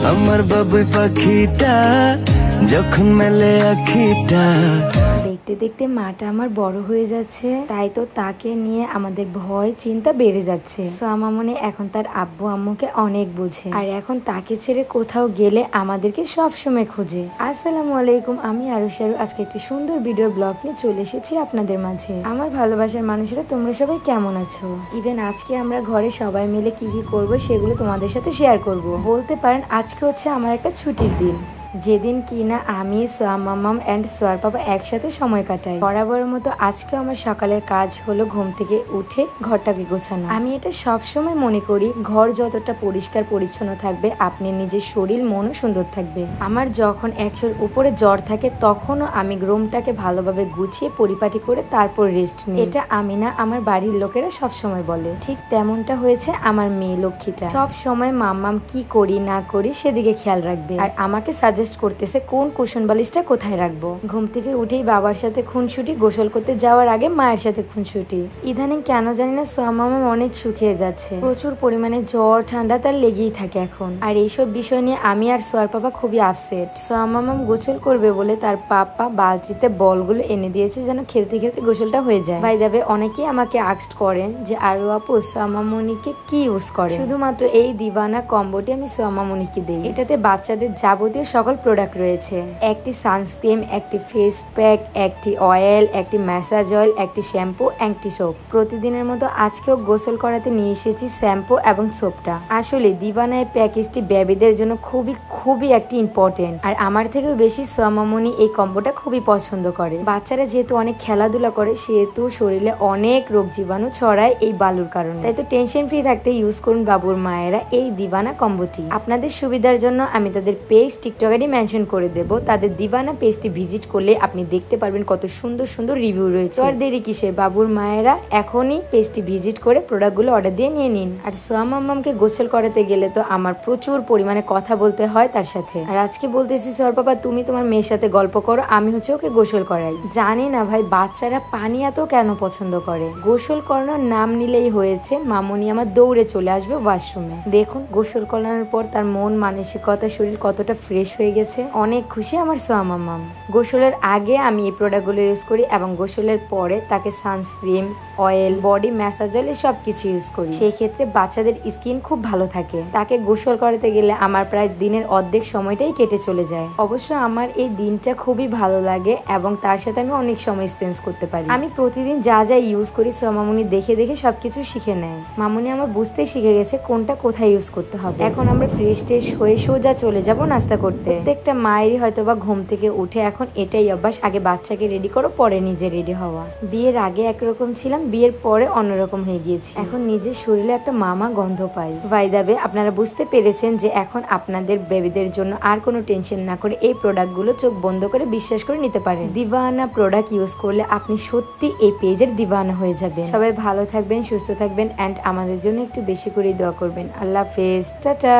আমার বাবুই পাখিটা যখন মেলে আখিটা। দেখতে দেখতে মাটা আমার বড় হয়ে যাচ্ছে, তাই তো তাকে নিয়ে আমাদের ভয় চিন্তা বেড়ে যাচ্ছে। মামনি এখন তার আব্বু আম্মুকে অনেক বুঝে, আর এখন তাকে ছেড়ে কোথাও গেলে আমাদেরকে সব সময় খোঁজে। আসসালামু আলাইকুম, আমি আরুশারু আজকে একটি সুন্দর ভিডিও ব্লগ নিয়ে চলে এসেছি আপনাদের মাঝে। আমার ভালোবাসার মানুষেরা, তোমরা সবাই কেমন আছো? ইভেন আজকে আমরা ঘরে সবাই মিলে কি কি করবো সেগুলো তোমাদের সাথে শেয়ার করব। বলতে পারেন আজকে হচ্ছে আমার একটা ছুটির দিন, যেদিন কিনা আমি সোয়া মামাম অ্যান্ড সোয়ার পাপা একসাথে সময় কাটাই। বরাবরের মতো আজকে আমার সকালের কাজ হলো ঘুম থেকে উঠে ঘরটাকে গোছানো। আমি এটা সব সময় মনে করি, ঘর যতটা পরিষ্কার পরিচ্ছন্ন থাকবে আপনি নিজের শরীর মনও সুন্দর থাকবে। আমার যখন 100-র উপরে জ্বর থাকে তখনও আমি রুমটাকে ভালোভাবে গুছিয়ে পরিপাটি করে তারপর রেস্ট নিই। এটা আমি না, আমার বাড়ির লোকেরা সব সময় বলে। ঠিক তেমনটা হয়েছে আমার মেয়ে লক্ষ্মীটা। সব সময় মাম্মাম কি করি না করি সেদিকে খেয়াল রাখবে, আর আমাকে সাজেস্ট করতেছে কোন কুশন বালিশটা কোথায় রাখবো। ঘুম থেকে উঠেই বাবার সাথে খুনসুটি, গোসল করতে যাওয়ার আগে মায়ের সাথে খুনসুটি। ইদানিং কেন জানি না সোয়া মামাম অনেক শুকিয়ে যাচ্ছে, প্রচুর পরিমাণে জ্বর ঠান্ডা তার লেগেই থাকে এখন। আর এইসব বিষয় নিয়ে আমি আর সোয়ার পাপা খুবই আপসেট। সোয়া মামাম গোসল করবে বলে তার পাপা বালতিতে বলগুলো এনে দিয়েছে যেন খেলতে খেলতে গোসলটা হয়ে যায়। বাই দ্য ওয়ে, অনেকেই আমাকে আস্ক করেন যে আরু আপু সোয়া মামনিকে কি ইউজ করে। শুধুমাত্র এই দিবানা কম্বোটি আমি সোয়া মামনিকে দিই। এটাতে বাচ্চাদের যাবতীয় সকল প্রোডাক্ট রয়েছে। একটি সানস্ক্রিন, একটি ফেস প্যাক, একটি অয়েল, একটি ম্যাসাজ অয়েল, একটি শ্যাম্পু, একটি সোপ। প্রতিদিনের মতো আজকেও গোসল করাতে নিয়ে এসেছি শ্যাম্পু এবং সোপটা। আসলে দিবানা এই প্যাকেজটি বেবিদের জন্য খুবই একটি ইম্পর্টেন্ট, আর আমার থেকেও বেশি সোয়া মামনি এই কম্বোটা খুবই পছন্দ করে। বাচ্চারা যেহেতু অনেক খেলাধুলা করে সেহেতু শরীরে অনেক রোগ জীবাণু ছড়ায় এই বালুর কারণে। তাই তো টেনশন ফ্রি থাকতে ইউজ করুন বাবুর মায়েরা এই দিবানা কম্বোটি। আপনাদের সুবিধার জন্য আমি তাদের পেজ টিকটক মেনশন করে দেব। তাদের দিবানা পেজটি ভিজিট করলে আপনি দেখতে পারবেন কত সুন্দর সুন্দর রিভিউ রয়েছে। আর দেরি কিসে, বাবুর মায়েরা এখনই পেজটি ভিজিট করে প্রোডাক্টগুলো অর্ডার দিয়ে নিয়ে নিন। আর সোয়া মাম্মামকে গোসল করাতে গেলে তো আমার প্রচুর পরিমাণে কথা বলতে হয় তার সাথে। আর আজকে বলতেছি সোয়ার পাপা তুমি তোমার মেয়ের সাথে গল্প করো, আমি হচ্ছে ওকে গোসল করাই। জানি না ভাই বাচ্চারা পানি এত কেন পছন্দ করে। গোসল করানোর নাম নিলেই হয়েছে মামুনি আমার দৌড়ে চলে আসবে ওয়াশরুমে। দেখুন গোসল করানোর পর তার মন মানসিকতা শরীর কতটা ফ্রেশ হয়ে গেছে। অনেক খুশি আমার সোয়া মামাম। গোসলের আগে আমি এই প্রোডাক্টগুলো ইউজ করি এবং গোসলের পরে তাকে sunscreen, oil, body massage oil সব কিছু ইউজ করি। সেই ক্ষেত্রে বাচ্চাদের স্কিন খুব ভালো থাকে। তাকে গোসল করাতে গেলে আমার প্রায় দিনের অর্ধেক সময়টাই কেটে চলে যায়। অবশ্য আমার এই দিনটা খুবই ভালো লাগে এবং তার সাথে আমি অনেক সময় স্পেন্ড করতে পারি। আমি প্রতিদিন যা যা ইউজ করি সোয়া মামুনি দেখে দেখে সবকিছু শিখে নেয়। মামুনি আমার বুঝতে শিখে গেছে কোনটা কোথায় ইউজ করতে হবে। এখন আমরা ফ্রেশ ট্রেশ হয়ে সোজা চলে যাব নাস্তা করতে। প্রত্যেকটা মায়েরই হয়তো বা ঘুম থেকে উঠে এখন এটাই অভ্যাস, আগে বাচ্চাকে রেডি করো পরে নিজে রেডি হওয়া। বিয়ের আগে একরকম ছিলাম, বিয়ের পরে অন্যরকম হয়ে গিয়েছি। এখন নিজের শরীরে একটা মামা গন্ধ পাই। বাই দ্য ওয়ে, আপনারা বুঝতে পেরেছেন যে এখন আপনাদের বেবিদের জন্য আর কোনো টেনশন না করে এই প্রোডাক্টগুলো চোখ বন্ধ করে বিশ্বাস করে নিতে পারেন। দিবানা প্রোডাক্ট ইউজ করলে আপনি সত্যি এই পেজের দিবানা হয়ে যাবেন। সবাই ভালো থাকবেন, সুস্থ থাকবেন, অ্যান্ড আমাদের জন্য একটু বেশি করে দোয়া করবেন। আল্লাহ হাফেজ, টাটা।